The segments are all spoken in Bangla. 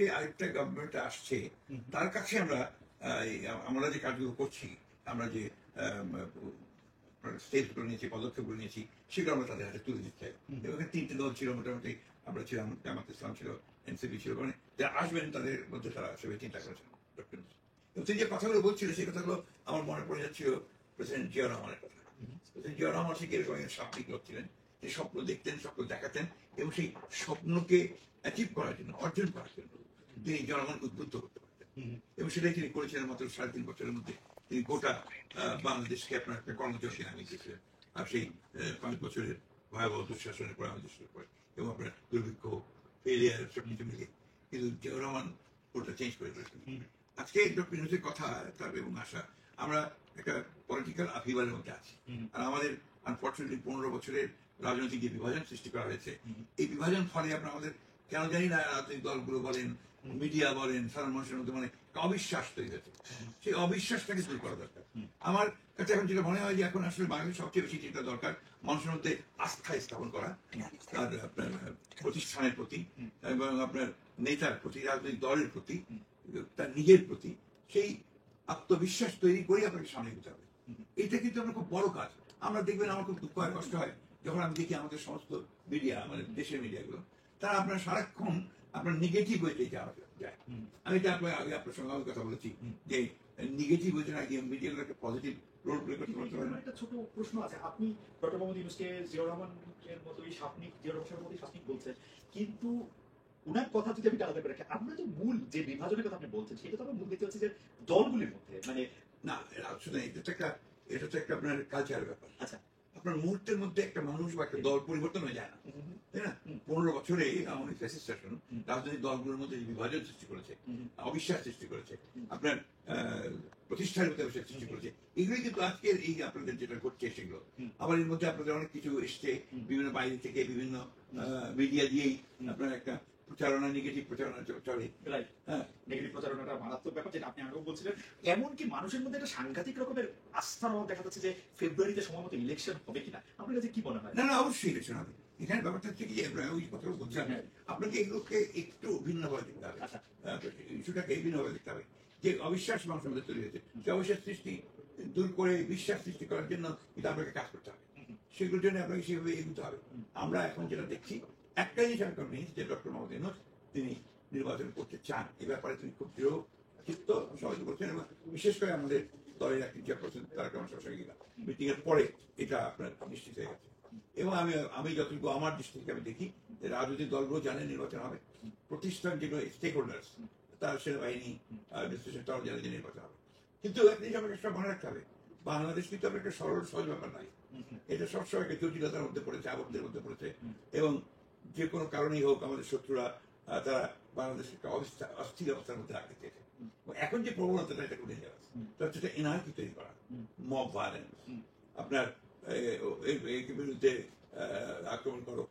আজকে আরেকটা গভর্নমেন্ট আসছে, তার কাছে আমরা যে কাজগুলো করছি, আমরা যে স্টেপগুলো নিয়েছি, পদক্ষেপগুলো নিয়েছি, সেগুলো আমরা তাদের হাতে তুলে দিতে চাই। এবং তিনটে দল ছিল মোটামুটি, আমরা ছিলাম, জামাত ইসলাম ছিল, এনসিপি ছিল, মানে যারা আসবেন তাদের মধ্যে তারা আসবে চিন্তা করেছেন। এবং তিনি যে কথাগুলো বলছিল সেই কথাগুলো আমার মনে পড়ে যাচ্ছিল প্রেসিডেন্ট জিয়া রহমানের কথা। প্রেসিডেন্ট জিয়া রহমান সে এরকম স্বপ্নিক লোক ছিলেন, যে স্বপ্ন দেখতেন, স্বপ্ন দেখাতেন, এবং সেই স্বপ্নকে অ্যাচিভ করার জন্য, অর্জন করার জন্য তিনি জনগণকে উদ্বুদ্ধ করতে পারতেন। এবং সেটাই তিনি করেছিলেন। মাত্র 3.5 বছরের মধ্যে তিনি গোটা বাংলাদেশকে আপনার একটা কর্মযোগী নামিয়ে দিয়েছিলেন। আর সেই 5 বছরের ভয়াবহ দুঃশাসনের পরে আমাদের শুরু করে, এবং আপনার দুর্ভিক্ষ, ফেলিয়ার সব কিছু মিলিয়ে কিন্তু জিয়াউর রহমান ওটা চেঞ্জ করে দিয়েছেন। আজকে ডক্টর ইউনূসের কথা এবং আশা, আমরা একটা পলিটিক্যাল আপহিভালের মধ্যে আছি। আর আমাদের আনফর্চুনেটলি 15 বছরের রাজনৈতিক যে বিভাজন সৃষ্টি করা হয়েছে, এই বিভাজন ফলে আপনার আমাদের কেন জানি না রাজনৈতিক দলগুলো বলেন, মিডিয়া বলেন, সাধারণ মানুষের মধ্যে মানে অবিশ্বাস তৈরি হয়েছে। সেই অবিশ্বাসটাকে দূর করা দরকার। আমার কাছে এখন যেটা মনে হয় যে এখন আসলে বাংলাদেশ সবচেয়ে বেশি যেটা দরকার, মানুষের মধ্যে আস্থা স্থাপন করা, আর আপনার প্রতিষ্ঠানের প্রতি এবং আপনার নেতার প্রতি, রাজনৈতিক দলের প্রতি, তার নিজের প্রতি সেই আত্মবিশ্বাস তৈরি করে আপনাকে সামনে এগোতে হবে। এটা কিন্তু আমরা খুব বড় কাজ। আমরা দেখবেন, আমার খুব দুঃখ হয়, কষ্ট হয় যখন আমি দেখি আমাদের সমস্ত মিডিয়া, আমাদের দেশের মিডিয়াগুলো, তারা আপনার সারাক্ষণ আপনার নেগেটিভ হইতে যাওয়া যায়। আমি এটা আগে আপনার সঙ্গে কথা বলেছি যে নেগেটিভ হইতে না গিয়ে মিডিয়াগুলো একটা পজিটিভ রোল প্লে করতে পারতে পারে। একটা ছোট প্রশ্ন আছে, আপনি ডক্টর মোহাম্মদ ইউনূসকে জিয়াউর রহমানের মতোই শাসনিক, জিয়াউর রহমানের মতোই শাসনিক বলছেন, কিন্তু উনার কথা যদি আমি আলাদা করে রাখি, আমরা যে মূল যে বিভাজনের কথা আপনি বলছেন, সেটা তো আমরা মূল দেখতে পাচ্ছি যে দলগুলির মধ্যে, মানে না, আসলে এটা তো একটা আপনার কালচারের ব্যাপার। আচ্ছা, আপনার মুহূর্তের মধ্যে একটা মানুষ বা একটা দল পরিবর্তন হয়ে যায় না, তাই না? 15 বছরে আমাদের ফ্যাসিস্ট শাসন রাজনৈতিক দলগুলোর মধ্যে বিভাজন সৃষ্টি করেছে, অবিশ্বাস সৃষ্টি করেছে, আপনার প্রতিষ্ঠার মধ্যে অবিশ্বাস সৃষ্টি করেছে। এগুলোই কিন্তু আজকের এই আপনাদের যেটা ঘটছে সেগুলো। আবার এর মধ্যে আপনাদের অনেক কিছু এসছে বিভিন্ন বাইরে থেকে, বিভিন্ন মিডিয়া দিয়েই আপনার একটা প্রচারণা, নেগেটিভ প্রচারণা চলে। নেগেটিভ প্রচারণাটা মারাত্মক ব্যাপার, যেটা আপনি আগেও বলছিলেন। এমনকি মানুষের মধ্যে একটা সাংঘাতিক রকমের আস্থার অভাব দেখা যাচ্ছে যে ফেব্রুয়ারিতে সময় মতো ইলেকশন হবে কিনা। আপনার কাছে কি মনে হয়? না, অবশ্যই ইলেকশন হবে। এখানে ব্যাপারটা হচ্ছে কি, ওই কথা বলছেন, আপনাকে এগুলোকে একটু ভিন্নভাবে দেখতে হবে, ইস্যুটাকে ভিন্নভাবে দেখতে হবে। যে অবিশ্বাস মানুষের মধ্যে তৈরি হয়েছে, সে অবিশ্বাস সৃষ্টি দূর করে বিশ্বাস সৃষ্টি করার জন্য কিন্তু আপনাকে কাজ করতে হবে। সেগুলোর জন্য আপনাকে সেভাবে এগোতে হবে। আমরা এখন যেটা দেখছি, একটা জিনিস আমি করি যে ডক্টর মোহাম্মদ ইউনূস তিনি নির্বাচন করতে চান, এ ব্যাপারে তিনি খুব দৃঢ় চিত্ত সহযোগী করছেন। এবং বিশেষ করে আমাদের দলের একটি চেয়ারপারসন তারেক রহমান সঙ্গে মিটিং এর পরে এটা আপনার নিশ্চিত হয়ে গেছে। এবং আমি যতটুকু আমার দৃষ্টি থেকে আমি দেখি যে রাজনৈতিক দলগুলো জানে নির্বাচন হবে, প্রতিষ্ঠান যেগুলো স্টেক হোল্ডার্স, তার সেনাবাহিনী, বিশ্লেষণ, তারাও জানে যে নির্বাচন হবে। কিন্তু একটা জিনিস আমাকে সব মনে রাখতে হবে, বাংলাদেশ কিন্তু একটা সরল সহজ ব্যাপার নয়। এটা সবসময় একটা জটিলতার মধ্যে পড়েছে, আবদ্ধের মধ্যে পড়েছে। এবং যে কোনো কারণেই হোক আমাদের শত্রুরা তারা বাংলাদেশের একটা অস্থির অবস্থার মধ্যে রাখতে চেয়েছে। এখন যে প্রবণতাটা এটা করে যাওয়া, সেটা এনআরকি তৈরি করা, মব ভায়োলেন্স, আপনার বিরুদ্ধে আক্রমণ করো,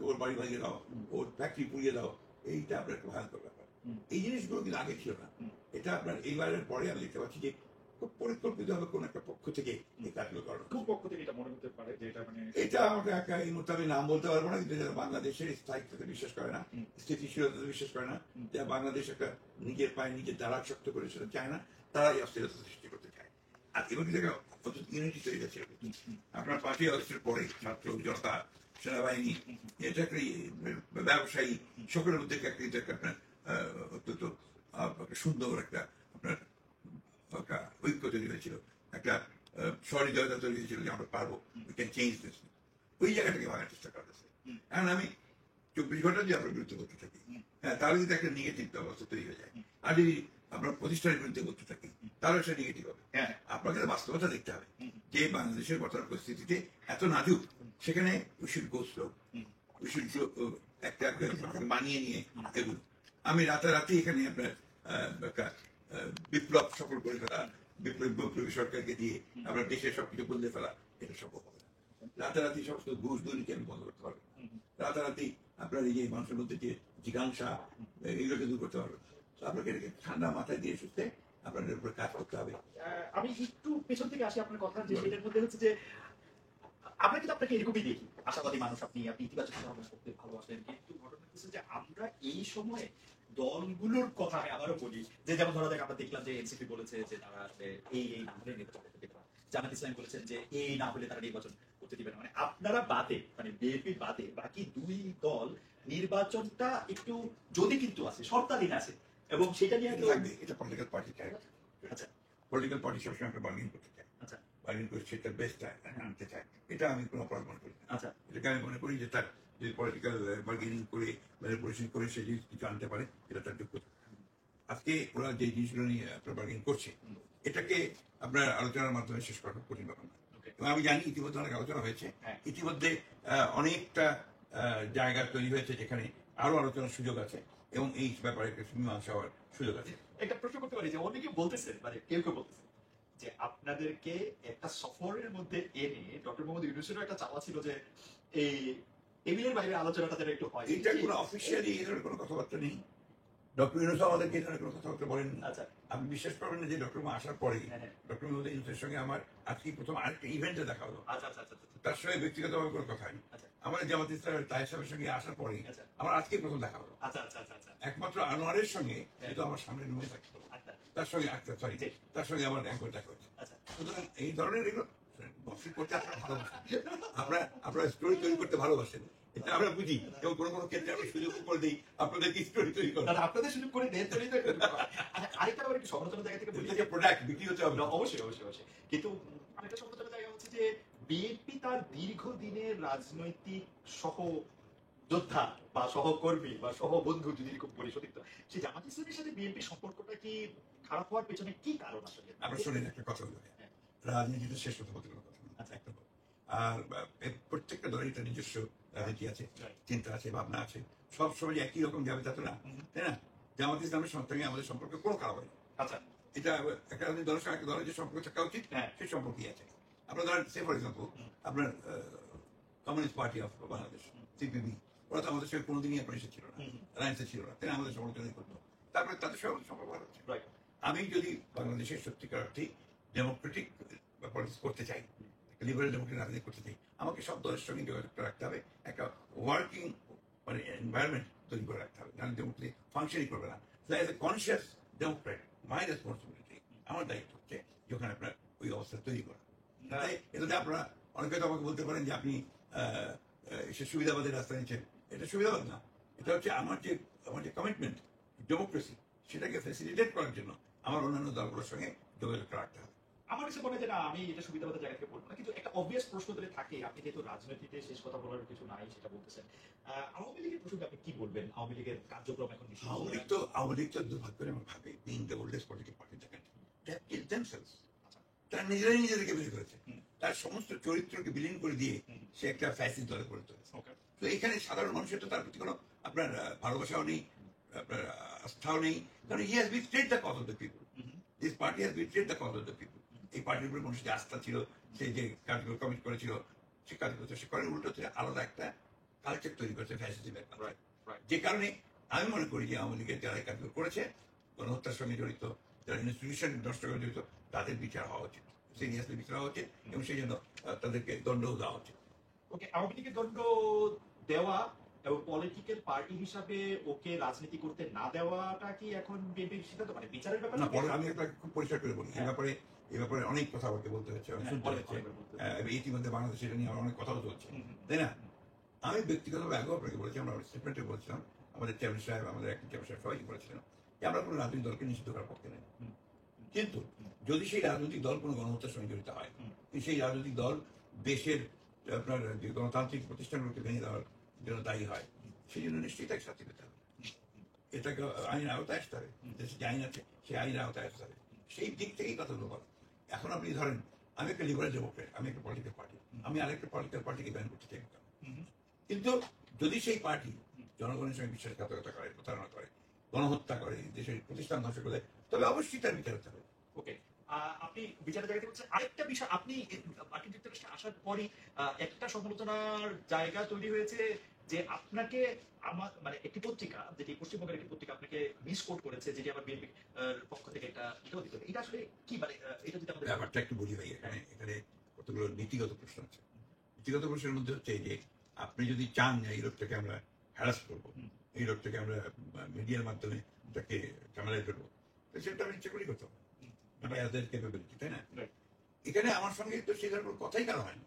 ওর বাড়ি ভাঙিয়ে দাও, ওর ফ্যাক্টরি পুড়িয়ে দাও, এইটা আপনার একটা ভয়ঙ্কর ব্যাপার। এই জিনিসগুলো কিন্তু আগে ছিল না। এটা আপনার এইবারের পরে আমি দেখতে পাচ্ছি যে খুব পরিকল্পিত হবে কোন একটা পক্ষ থেকে এই কাজগুলো করানো। কোন পক্ষ থেকে এটা মনে হতে পারে যে এটা, মানে এটা আমাকে একা এই মুহূর্তে আমি নাম বলতে পারবো না, কিন্তু যারা বাংলাদেশের স্থায়িত্বতে বিশ্বাস করে না, স্থিতিশীলতাতে বিশ্বাস করে না, যারা বাংলাদেশ একটা নিজের পায়ে নিজের দ্বারা শক্ত করে সেটা চায় না, তারা এই অস্থিরতা সৃষ্টি করতে চায়। আর এবং ইউনিটি তৈরি হয়েছে। আপনার 5ই আগস্টের পরে ছাত্র জনতা, সেনাবাহিনী, এটা একটা ব্যবসায়ী সকলের মধ্যে একটা আপনার অত্যন্ত সুন্দর একটা আপনার একটা ঐক্য তৈরি হয়েছিল, একটা সহৃদয়তা তৈরি হয়েছিল যে আমরা পারবো, উই ক্যান চেঞ্জ দিস। ওই জায়গাটাকে ভাঙার চেষ্টা করেছে। এখন আমি 24 ঘন্টা যদি আপনার বিরুদ্ধে করতে থাকি, হ্যাঁ, তাহলে যদি একটা নেগেটিভ অবস্থা তৈরি হয়ে যায়। আর যদি আপনার প্রতিষ্ঠানের বিরুদ্ধে করতে থাকি, তাহলে সেটা নেগেটিভ হবে। হ্যাঁ, আপনাকে বাস্তবতা দেখতে হবে যে বাংলাদেশের বর্তমান পরিস্থিতিতে এত নাজুক, সেখানে we should go slow, we should একটা মানিয়ে নিয়ে এগুলো। আমি রাতারাতি এখানে আপনার একটা বিপ্লব সফল করে ফেলা, বিপ্লবী সরকারকে দিয়ে আপনার দেশের সবকিছু বদলে ফেলা, এটা সম্ভব হবে না। রাতারাতি সমস্ত ঘুষ দুর্নীতি আমি বন্ধ করতে পারবো, রাতারাতি আপনার এই যে মানুষের মধ্যে যে জিজ্ঞাসা, এগুলোকে দূর করতে পারবো। আপনাকে এটাকে ঠান্ডা মাথায় দিয়ে সুস্থে আপনাদের উপরে কাজ করতে হবে। আমি একটু পেছন থেকে আসি আপনার কথা, যে এটার মধ্যে হচ্ছে যে আমরা কিন্তু আপনাকে এরকমই দেখি, আশাবাদী মানুষ, আপনি ইতিবাচক চিন্তা ভাবনা করতে ভালোবাসেন, কিন্তু ঘটনা হচ্ছে যে আমরা এই সময়ে দলগুলোর কথা আমি আবারও বলি, যে যেমন ধরা যাক আমরা দেখলাম যে এনসিপি বলেছে যে তারা আসলে এই না হলে নির্বাচন করতে দেবে না, জামাত ইসলাম বলেছেন যে এই না হলে তারা নির্বাচন করতে দিবে না। মানে আপনারা বাদে, মানে বিএনপি বাদে বাকি দুই দল নির্বাচনটা একটু যদি কিন্তু আছে শর্তাধীন আছে, এবং সেটা নিয়ে এটা থাকবে, এটা পলিটিক্যাল পার্টি চায়। আচ্ছা পলিটিক্যাল পার্টি সবসময় একটা বার্গেন করতে চায়, আচ্ছা বার্গেন করে সেটা বেস্ট আনতে চায়। এটা আমি কোনো অপরাধ মনে করি না। আচ্ছা এটাকে আমি মনে করি যে তার যদি পলিটিক্যাল বার্গেনিং করে ম্যানিপুলেশন করে সে যদি কিছু আনতে পারে, এটা তার যোগ্যতা। আজকে ওরা যে জিনিসগুলো নিয়ে আপনার বার্গেনিং করছে, এটাকে আপনার আলোচনার মাধ্যমে শেষ করা খুব কঠিন ব্যাপার না। ওকে এবং আমি জানি ইতিমধ্যে অনেক আলোচনা হয়েছে, হ্যাঁ ইতিমধ্যে অনেকটা জায়গা তৈরি হয়েছে যেখানে আরো আলোচনার সুযোগ আছে এবং এই ব্যাপারে একটা মীমাংসা হওয়ার সুযোগ আছে। একটা প্রশ্ন করতে পারি যে অনেকে বলতেছেন, মানে কেউ কেউ বলতেছেন যে আপনাদেরকে একটা সফরের মধ্যে এনে ডক্টর মোহাম্মদ ইউনূসেরও একটা চাওয়া ছিল যে এই টেবিলের বাইরে আলোচনাটা যেন একটু হয়। এটা কোনো অফিসিয়ালি এই ধরনের কোনো কথাবার্তা নেই। ডক্টর ইউনূস আমাদেরকে এই ধরনের কোনো কথাবার্তা বলেননি। আচ্ছা আপনি বিশ্বাস করবেন না যে ডক্টর আসার পরেই হ্যাঁ হ্যাঁ ডক্টর মোহাম্মদ ইউনূসের সঙ্গে আমার আজকে প্রথম আরেকটা ইভেন্টে দেখা হলো। আচ্ছা আচ্ছা আচ্ছা আচ্ছা তার সঙ্গে ব্যক্তিগতভাবে কোনো কথা হয়নি। আচ্ছা আমাদের জামাত ইসলামের তাহের সাহেবের সঙ্গে আসার পরেই আচ্ছা আমার আজকে প্রথম দেখা হলো। আচ্ছা আচ্ছা আচ্ছা আচ্ছা একমাত্র আনোয়ারের সঙ্গে যেহেতু আমার সামনে রুমে থাকতো, আচ্ছা তার সঙ্গে আচ্ছা সরি জি। তার সঙ্গে আমার একবার দেখা হয়েছে। আচ্ছা সুতরাং এই ধরনের এগুলো গসিপ করতে আপনারা ভালোবাসেন, আপনারা স্টোরি তৈরি করতে ভালোবাসেন, এটা আমরা বুঝি। এবং কোনো কোনো ক্ষেত্রে আমরা সুযোগ করে দিই আপনাদেরকে স্টোরি তৈরি করেন। দাদা আপনাদের সুযোগ করে দেন তৈরি তো একটু ব্যাপার। আচ্ছা আরেকটা ব্যাপার একটু সমালোচনার জায়গা থেকে বলি এটা যে প্রোডাক্ট বিক্রি হতে হবে না, অবশ্যই অবশ্যই অবশ্যই, কিন্তু আরেকটা সমালোচনার জায়গা হচ্ছে যে বিএনপি তার দীর্ঘদিনের রাজনৈতিক সহ যোদ্ধা বা সহকর্মী বা সহবন্ধু যদি এরকম বলি সতীর্থ, সেই জামাত ইসলামের সাথে বিএনপির সম্পর্কটা কি খারাপ হওয়ার পেছনে কি কারণ আসলে? আমরা শোনেন একটা কথা বলি, হ্যাঁ। রাজনীতিতে শেষ কথা বলতে কোনো কথা না। আচ্ছা। একটা কথা। আর প্রত্যেকটা দলের একটা নিজস্ব রাজনীতি আছে, Right. চিন্তা আছে, ভাবনা আছে। সব সময় একই রকম যাবে তা তো না, হুম। তাই না? জামাত ইসলামের সঙ্গে আমাদের সম্পর্ক কোনো খারাপ হয় না। আচ্ছা এটা একটা রাজনৈতিক দলের সঙ্গে একটা দলের যে সম্পর্ক থাকা উচিত হ্যাঁ সেই সম্পর্কই আছে। আপনার ধরেন সে ফর এক্সাম্পল আপনার communist party of Bangladesh CPB, ওরা তো আমাদের সঙ্গে কোনোদিনই আপনার এসেছিল না, হুম। অ্যালায়েন্সে ছিল না, তাই না? আমাদের সমালোচনাই করতো। তারপরে তাদের সঙ্গে আমাদের সম্পর্ক ভালো হচ্ছে। রাইট আমি যদি বাংলাদেশের সত্যিকার অর্থে ডেমোক্রেটিক পলিটিক্স করতে চাই, লিবারেল ডেমোক্রেটিক রাজনীতি করতে চাই, আমাকে সব দলের সঙ্গে যোগাযোগ রাখতে হবে, একটা ওয়ার্কিং মানে এনভায়রনমেন্ট তৈরি করে রাখতে হবে, নাহলে ডেমোক্রেসি ফাংশনই করবে না। As a conscious Democrat my responsibility, আমার দায়িত্ব হচ্ছে যখন আপনার ওই অবস্থা তৈরি করা। তাই এটাতে আপনারা অনেকে তো আমাকে বলতে পারেন যে আপনি সে সুবিধাবাদের রাস্তা নিচ্ছেন। এটা সুবিধাবাদ না, এটা হচ্ছে আমার যে কমিটমেন্ট ডেমোক্রেসি, সেটাকে ফ্যাসিলিটেট করার জন্য আমার অন্যান্য দলগুলোর সঙ্গে যোগাযোগ রাখতে হবে। আমার কাছে মনে হয় যে না, আমি এটা সুবিধাবাদের জায়গা থেকে বলবো না, কিন্তু একটা অবভিয়াস প্রশ্ন ধরে থাকে, আপনি যেহেতু রাজনীতিতে শেষ কথা বলার কিছু নাই সেটা বলতেছেন, আওয়ামী লীগের প্রসঙ্গে আপনি কি বলবেন? আওয়ামী লীগের কার্যক্রম এখন আওয়ামী লীগ তো দুর্ভাগ্য করে আমার ভাবে being the oldest political party in the country, তারা নিজেরাই নিজেদেরকে বিলি করেছে, তার সমস্ত চরিত্রকে বিলীন করে দিয়ে সে একটা ফ্যাসিস্ট দলে পরিণত হয়েছে। তো এখানে সাধারণ মানুষের তো তার প্রতি কোনো আপনার ভালোবাসাও নেই, আপনার আস্থাও নেই, কারণ he has betrayed the cause of the people. This party has betrayed the cause of the people. এই পার্টির উপরে মানুষের যে আস্থা ছিল, সে যে কাজগুলো কমিট করেছিল, সে কাজগুলো সে করেন, উল্টো থেকে আলাদা একটা কালচার তৈরি করেছে ফ্যাসিজমের, যে কারণে আমি মনে করি যে আওয়ামী লীগের যারা এই কাজগুলো করেছে, গণহত্যার সঙ্গে জড়িত, যারা ইনস্টিটিউশন নষ্ট করে জড়িত, তাদের বিচার হওয়া উচিত, সিরিয়াসলি বিচার হওয়া উচিত, এবং সেই জন্য তাদেরকে দণ্ডও দেওয়া উচিত। ওকে, আওয়ামী লীগের দণ্ড দেওয়া এবং পলিটিক্যাল পার্টি হিসাবে ওকে রাজনীতি করতে না দেওয়াটা কি এখন বিএনপির সিদ্ধান্ত, মানে বিচারের ব্যাপার? না, পরে আমি একটা খুব পরিষ্কার করে বলি, এই ব্যাপারে অনেক কথা আমাকে বলতে হচ্ছে, অনেক শুনতে হচ্ছে। ইতিমধ্যে বাংলাদেশে এটা নিয়ে আমার অনেক কথাও চলছে, তাই না? আমি ব্যক্তিগতভাবে আগেও আপনাকে বলেছি, আমরা স্টেটমেন্টে বলছিলাম, আমাদের চেয়ারম্যান সাহেব, আমাদের একটা চেয়ারম্যান সাহেব সবাই বলেছিলাম যে আমরা কোনো রাজনৈতিক দলকে নিষিদ্ধ করার পক্ষে নেই, কিন্তু যদি সেই রাজনৈতিক দল কোনো গণহত্যার সঙ্গে জড়িত হয়, সেই রাজনৈতিক দল দেশের আপনার যে গণতান্ত্রিক প্রতিষ্ঠানগুলোকে ভেঙে দেওয়ার জন্য দায়ী হয়, সেই জন্য নিশ্চয়ই তাকে শাস্তি পেতে হবে, এটাকে আইনের আওতায় আসতে হবে, দেশে যে আইন আছে সেই আইনের আওতায় আসতে হবে। সেই দিক থেকেই কথাগুলো বলা। এখন আপনি ধরেন আমি একটা লিবারেল ডেমোক্রেট, আমি একটা পলিটিক্যাল পার্টি, আমি আরেকটা পলিটিক্যাল পার্টিকে ব্যান করতে চাই, কিন্তু যদি সেই পার্টি জনগণের সঙ্গে বিশ্বাসঘাতকতা করে, প্রতারণা করে, গণহত্যা করে, দেশের প্রতিষ্ঠান ধ্বংস করে, তবে অবশ্যই তার বিচার হতে হবে। ওকে, আপনি বিচারের জায়গা থেকে বলছেন। আরেকটা বিষয়, আপনি মার্কিন যুক্তরাষ্ট্রে আসার পরই একটা সমালোচনার জায়গা তৈরি হয়েছে যে আপনাকে আমার মানে একটি পত্রিকা, যেটি পশ্চিমবঙ্গের একটি পত্রিকা আপনাকে মিসকোট করেছে, যেটি আমার বিএনপি পক্ষ থেকে একটা এটাও দিতে হবে। এটা আসলে কি, মানে এটা যদি আমাদের ব্যাপারটা একটু বলি ভাই, এখানে কতগুলো নীতিগত প্রশ্ন আছে। নীতিগত প্রশ্নের মধ্যে হচ্ছে যে আপনি যদি চান যে ইউরোপটাকে আমরা হ্যারাস করবো, এই লোকটাকে আমরা মিডিয়ার মাধ্যমে তাকে ঝামেলায় ফেলবো, সেটা আমি ইচ্ছে করেই করতাম, মানে এদের ক্যাপাবিলিটি, তাই না? এখানে আমার সঙ্গে তো সে ধরনের কথাই কারো হয়নি,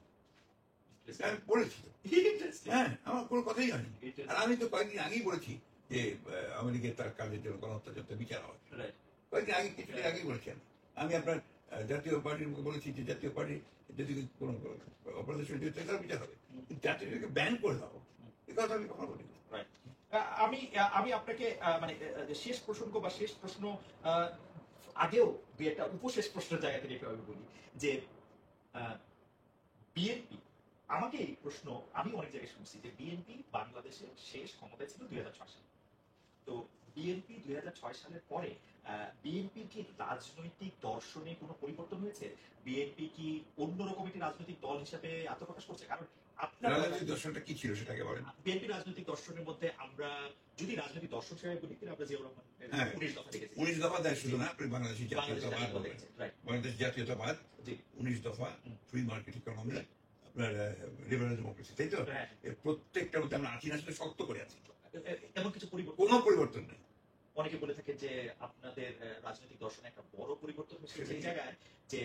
আমি বলেছি তো। হ্যাঁ, আমার কোনো কথাই হয়নি। আর আমি তো কয়েকদিন আগেই বলেছি যে আমেরিকায় তার কাজের জন্য গণহত্যার জন্য বিচার হয়, কয়েকদিন আগে, কিছুদিন আগেই বলেছি। আমি আপনার জাতীয় পার্টির মুখে বলেছি যে জাতীয় পার্টি যদি কোনো অপরাধের সঙ্গে জড়িত থাকে তার বিচার হবে, জাতীয়কে ব্যান করে দেবো, এই কথা আমি কখনো বলিনি। আমি আমি আপনাকে মানে শেষ প্রসঙ্গ বা শেষ প্রশ্ন আগেও দুই একটা উপশেষ প্রশ্নের জায়গা থেকে একটু আমি বলি যে বিএনপি, আমাকে এই প্রশ্ন আমি অনেক জায়গায় শুনছি যে বিএনপি বাংলাদেশের শেষ ক্ষমতায় ছিল 2006 সালে। তো বিএনপি 2006 সালের পরে বিএনপির কি রাজনৈতিক দর্শনে কোনো পরিবর্তন হয়েছে? বিএনপি কি অন্যরকম একটি রাজনৈতিক দল হিসেবে আত্মপ্রকাশ করছে? কারণ আপনার রাজনৈতিক দর্শনটা কি ছিল সেটাকে বলেন। বিএনপি রাজনৈতিক দর্শনের মধ্যে আমরা যদি রাজনৈতিক দর্শন হিসেবে বলি, আমরা জিয়াউর রহমান 19 দফা দেখেছি। 19 দফা দেয় শুধু না, আপনি বাংলাদেশের জাতীয়তাবাদ, বাংলাদেশ জাতীয়তাবাদ, 19 দফা, ফ্রি মার্কেট ইকোনমি, আপনার লিবারেল ডেমোক্রেসি, তাই তো? এর প্রত্যেকটার মধ্যে আমরা আছি না শক্ত করে আছি, এমন কিছু পরিবর্তন, কোনো পরিবর্তন নেই। অনেকে বলে থাকে যে আপনাদের রাজনৈতিক দর্শনে একটা বড় পরিবর্তন হয়েছে সেই জায়গায় যে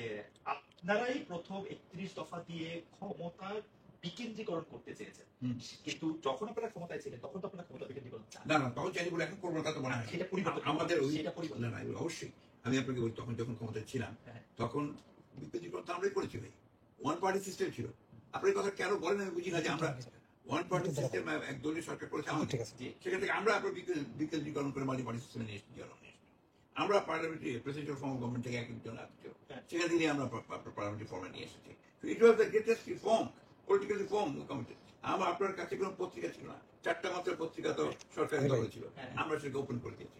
আপনারাই প্রথম 31 দফা দিয়ে ক্ষমতা বিকেন্দ্রীকরণ করতে চেয়েছেন, কিন্তু যখন আপনারা ক্ষমতায় ছিলেন তখন তো আপনারা ক্ষমতা বিকেন্দ্রীকরণ চান না, তখন চাইনি বলে এখন করবো না, তা তো মনে হয় সেটা পরিবর্তন, আমাদের সেটা পরিবর্তন না, অবশ্যই। আমি আপনাকে বলি, তখন যখন ক্ষমতায় ছিলাম তখন বিকেন্দ্রীকরণ তো আমরাই করেছি ভাই, ওয়ান পার্টি সিস্টেম ছিল। আপনার কথা কেন বলেন আমি বুঝি না, যে আমরা ওয়ান পার্টি সিস্টেম একদলীয় সরকার করেছে আমাদের, সেখান থেকে আমরা আপনার বিকেন্দ্রীকরণ করে মাল্টি পার্টি সিস্টেমে নিয়ে এসেছি। আমরা parliamentary president form of government থেকে একজন আসছিল, সেখান থেকে আমরা পার্লামেন্টারি ফর্মে নিয়ে এসেছি। It was the greatest reform, political reform committee. আমার আপনার কাছে কোনো পত্রিকা ছিল না, 4টা মাত্র পত্রিকা তো সরকারি দলে ছিল, আমরা সেটাকে ওপেন করে দিয়েছি।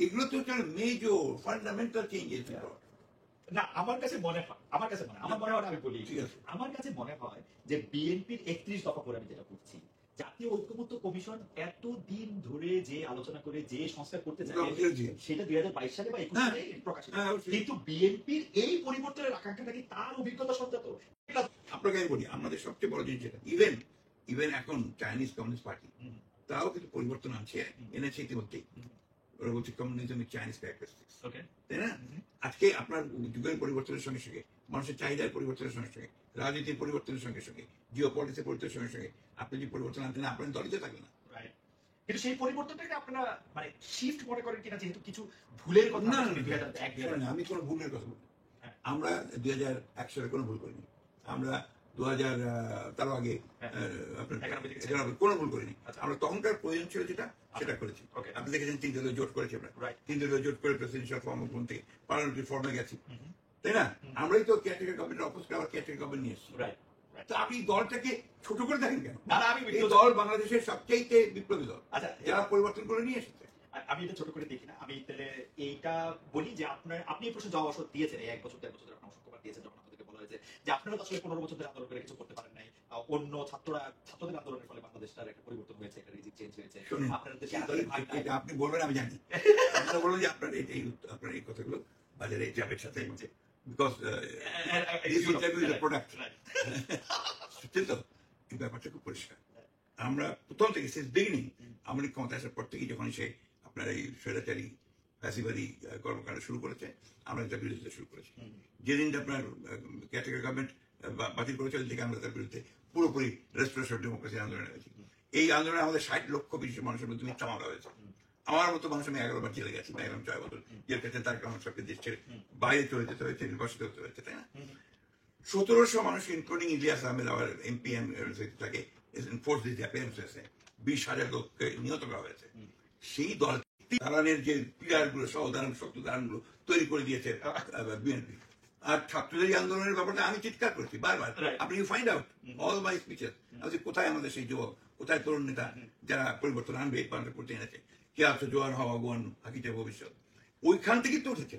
এগুলো তো হচ্ছে মেজর ফান্ডামেন্টাল চেঞ্জেস। না, আমার কাছে মনে হয়, আমার মনে হয়, আমি বলি, আমার কাছে মনে হয় যে বিএনপির 31 দফা করে আমি যেটা করছি, জাতীয় ঐক্যমত্য কমিশন এতদিন ধরে যে আলোচনা করে যে সংস্কার করতে চায় সেটা 2022 সালে বা 21 সালে প্রকাশিত, কিন্তু বিএনপির এই পরিবর্তনের আকাঙ্ক্ষাটা কি তার অভিজ্ঞতা সত্ত্বেও? আপনাকে আমি বলি, আমাদের সবচেয়ে বড় জিনিস যেটা, ইভেন এখন চাইনিজ কমিউনিস্ট পার্টি তাও কিন্তু পরিবর্তন এনেছে ইতিমধ্যেই। ওরা বলছে কমিউনিজম চাইনিজ ক্যারেক্টারিস্টিক্স, তাই না? আজকে আপনার যুগের পরিবর্তনের সঙ্গে সঙ্গে, মানুষের চাহিদার পরিবর্তনের সঙ্গে সঙ্গে, রাজনীতির পরিবর্তনের সঙ্গে সঙ্গে, জিও পলিটিক্সের পরিবর্তনের সঙ্গে সঙ্গে আপনি যদি পরিবর্তন আনতে না, আপনার দলিত থাকবে না। কিন্তু সেই পরিবর্তনটাকে আপনারা মানে শিফট মনে করেন কিনা, যেহেতু কিছু ভুলের কথা? না, আমি কোনো ভুলের কথা বলি, আমরা 2001 সালে কোনো ভুল করিনি, আমরা 2000 তার আগে আপনার কোনো ভুল করিনি। আমরা তখনকার প্রয়োজন ছিল যেটা, সেটা করেছি। আপনি দেখেছেন 3 দলীয় জোট করেছি আমরা, 3 দলীয় জোট করে প্রেসিডেন্সিয়াল ফর্ম থেকে পার্লামেন্টারি ফর্মে গেছি, তাই না? আমরাই তো কেয়ারটেকার গভর্নমেন্টের অপোজ করে আবার কেয়ারটেকার গভর্নমেন্ট নিয়ে এসেছি। তো আপনি দলটাকে ছোট করে দেখেন কেন? এই দল বাংলাদেশের সবচেয়ে বিপ্লবী দল, যারা পরিবর্তন করে নিয়ে এসেছে। আমি এটা ছোট করে দেখি না, আমি তাহলে এইটা বলি যে আপনি এই প্রশ্ন জবাব অবশ্য দিয়েছেন, এই 1 বছর 1.5 বছর আপনার অসংখ্যবার দিয়েছেন, যখন আপনাদেরকে বলা হয়েছে যে আপনারা তো আসলে 15 বছর ধরে আন্দোলন করে কিছু করতে পারেন নাই, অন্য ছাত্রদের আন্দোলনের ফলে বাংলাদেশটার একটা পরিবর্তন হয়েছে, একটা রিজিম চেঞ্জ হয়েছে। আপনারা দেশে আপনি বলবেন আমি জানি, আপনারা বলবেন যে আপনার এই কথাগুলো বাজারে যাবে সাথে, because this interview is a product, তো এই ব্যাপারটা খুব পরিষ্কার। আমরা প্রথম থেকে সিন্স বিগিনিং, আমাদের ক্ষমতা আসার পর থেকেই যখন সে আপনার এই স্বৈরাচারী ফ্যাসিবাদী কর্মকাণ্ড শুরু করেছে, আমরা তার বিরোধিতা শুরু করেছি। যেদিন আপনার কেয়ারটেকার গভর্নমেন্ট বাতিল করেছে, ওই থেকে আমরা তার বিরুদ্ধে পুরোপুরি রেস্টোরেশন ডেমোক্রেসি আন্দোলনে গেছি। এই আন্দোলনে আমাদের 60 লক্ষ বেশি মানুষের মধ্যে মিথ্যা মামলা হয়েছে। আমার মতো মানুষ আমি 11 বার জেলে গেছি, 6 বছর জেল খেতে, তার কারণ সবকে দেশ ছেড়ে বাইরে চলে যেতে হয়েছে, নির্বাসিত হতে হয়েছে, তাই না? 1700 মানুষ ইনক্লুডিং ইলিয়াস আহমেদ, আমার এমপিএম তাকে 20,000 লোককে নিহত করা হয়েছে। সেই দল দালানের যে পিলারগুলো, সহ দালান, শক্ত দালানগুলো তৈরি করে দিয়েছে বিএনপি। আর ছাত্রদের আন্দোলনের ব্যাপারটা আমি চিৎকার করেছি বারবার, আপনি you find out all my speeches, কোথায় আমাদের সেই যুবক, কোথায় তরুণ নেতা যারা পরিবর্তন আনবে, এই পান্ডা করতে এনেছে, কে আছে জোয়ান হওয়া গোয়ান হাকিটের ভবিষ্যৎ, ওইখান থেকেই তো উঠেছে।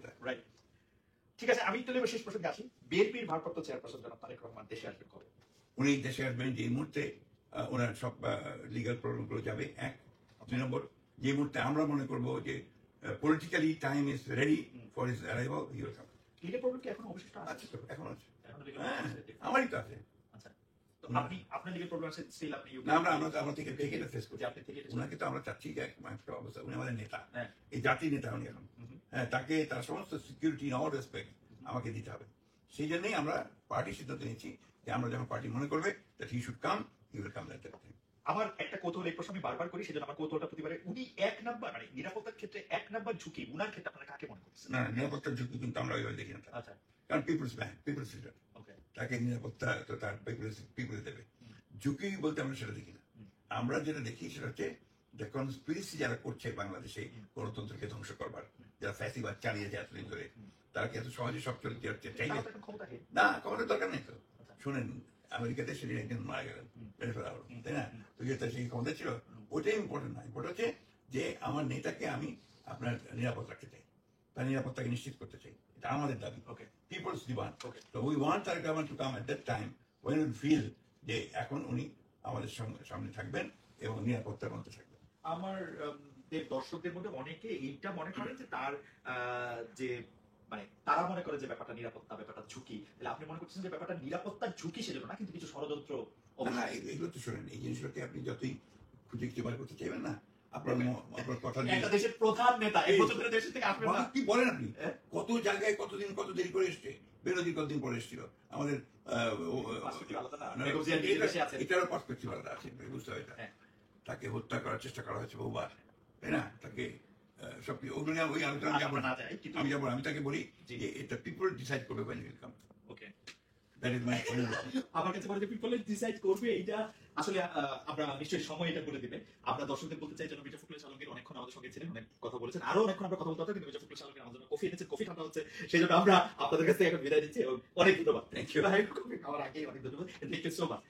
ঠিক আছে, আমি তাহলে শেষ প্রসঙ্গে আসি। বিএনপির ভারপ্রাপ্ত চেয়ারপারসন জনাব তারেক রহমান দেশে আসবেন কবে? উনি দেশে আসবেন যে মুহূর্তে ওনার সব লিগাল প্রবলেমগুলো যাবে, 1। 2 নম্বর, যে মুহূর্তে আমরা মনে করবো যে politically time is ready for his arrival, he will come. Legal problem কি এখন অবশিষ্ট আছে? তো এখন আছে, আমারই তো আছে। আচ্ছা, তো আপনি আপনার লিগের প্রবলেম আছে স্টিল আপনি না আমরা থেকে এটা ফেস করছি। যে আপনি থেকে ওনাকে তো আমরা চাচ্ছি যে একটা অবস্থা, উনি আমাদের নেতা, হ্যাঁ। এই জাতির নেতা উনি এখন। হ্যাঁ, তাকে তার সমস্ত সিকিউরিটি অল রেসপেক্ট আমাকে দিতে হবে। সেই জন্যই আমরা পার্টির সিদ্ধান্ত নিয়েছি যে আমরা যখন পার্টি মনে করবে that he should come, he will come that time. আমার একটা কৌতূহল, এই প্রশ্ন আমি বারবার করি, সেজন্য আমার কৌতূহলটা প্রতিবারে, উনি এক নাম্বার মানে নিরাপত্তার ক্ষেত্রে এক নাম্বার ঝুঁকি উনার ক্ষেত্রে আপনারা কাকে মনে করছেন? না, নিরাপত্তার ঝুঁকি কিন্তু আমরা ওইভাবে দেখি না। আচ্ছা, কারণ পিপুলস ব্যাংক, পিপুলস লিডার, ওকে, তাকে নিরাপত্তা তো তার পিপুলস দেবে। ঝুঁকি বলতে আমরা সেটা দেখি না। আমরা যেটা দেখি সেটা হচ্ছে যে কনস্পিরেসি যারা করছে বাংলাদেশে গণতন্ত্রকে ধ্বংস করবার, যারা ফ্যাসিবাদ চালিয়েছে এতদিন ধরে, তারা কি এত সহজে সব চলে চাইবে? তারা তো এখন ক্ষমতাহীন। না, ক্ষমতার দরকার নেই তো। শোনেন, আমেরিকাতে সেদিন একজন মারা গেলেন, মেরে ফেলা হলো, তাই না? তো যেটা সেই ক্ষমতা ছিল, ওইটাই ইম্পর্টেন্ট না। ইম্পর্টেন্ট হচ্ছে যে আমার নেতাকে আমি আপনার নিরাপদ রাখতে চাই, তার নিরাপত্তাকে নিশ্চিত করতে চাই। এটা আমাদের দাবি, ওকে, পিপলস ডিমান্ড। ওকে, তো we want our government to come at that time when we feel যে এখন উনি আমাদের সামনে থাকবেন এবং নিরাপত্তার মধ্যে থাকবেন। আমার দর্শকদের মধ্যে অনেকে এইটা মনে করেন যে তার যে মানে তারা মনে করে যে ব্যাপারটা নিরাপত্তা, ব্যাপারটা ঝুঁকি, তাহলে আপনি মনে করছেন যে ব্যাপারটা নিরাপত্তার ঝুঁকি সেজন্য না, কিন্তু কিছু ষড়যন্ত্র না, অবশ্যই। এগুলো তো শোনেন, এই জিনিসটাকে আপনি যতই খুঁজে খুঁজে বার করতে চাইবেন না, আপনার আপনার কথা দিয়ে একটা দেশের প্রধান নেতা এক বছর ধরে দেশের থেকে আসবে না। কি বলেন আপনি? কত জায়গায় কতদিন কত দেরি করে এসছে, বিরোধী কতদিন পরে এসেছিল। আমাদের Perspective আলাদা না? নেগোসিয়েট নিয়ে দেশে আছেন। এটারও পার্সপেক্টিভ আলাদা আছে, বুঝতে হবে এটা। হ্যাঁ। তাকে হত্যা করার চেষ্টা করা হয়েছে বহুবার, তাই না? তাকে সব ওগুলো নিয়ে ওই আলোচনা যাবো না না, যায়, কিন্তু আমি যাবো না। আমি তাকে বলি জি। যে এটা পিপল ডিসাইড করবে when you will come. Okay, That is my opinion. আমার কাছে মনে হয় পিপল ডিসাইড করবে, এটা আসলে আমরা নিশ্চয়ই সময় এটা বলে দিবে। আমরা দর্শকদের বলতে চাই যেন মির্জা ফখরুল আলমগীর অনেকক্ষণ আমাদের সঙ্গে ছিলেন, অনেক কথা বলেছেন, আরো অনেকক্ষণ আমরা কথা বলতে পারতাম, কিন্তু মির্জা ফখরুল আলমগীর আমাদের জন্য কফি এনেছেন, কফি ঠান্ডা হচ্ছে, সেই জন্য আমরা আপনাদের কাছে এখন বিদায় দিচ্ছি এবং অনেক ধন্যবাদ। Thank you. আমার আগে অনেক ধন্যবাদ, থ্যাংক ইউ সো মাচ।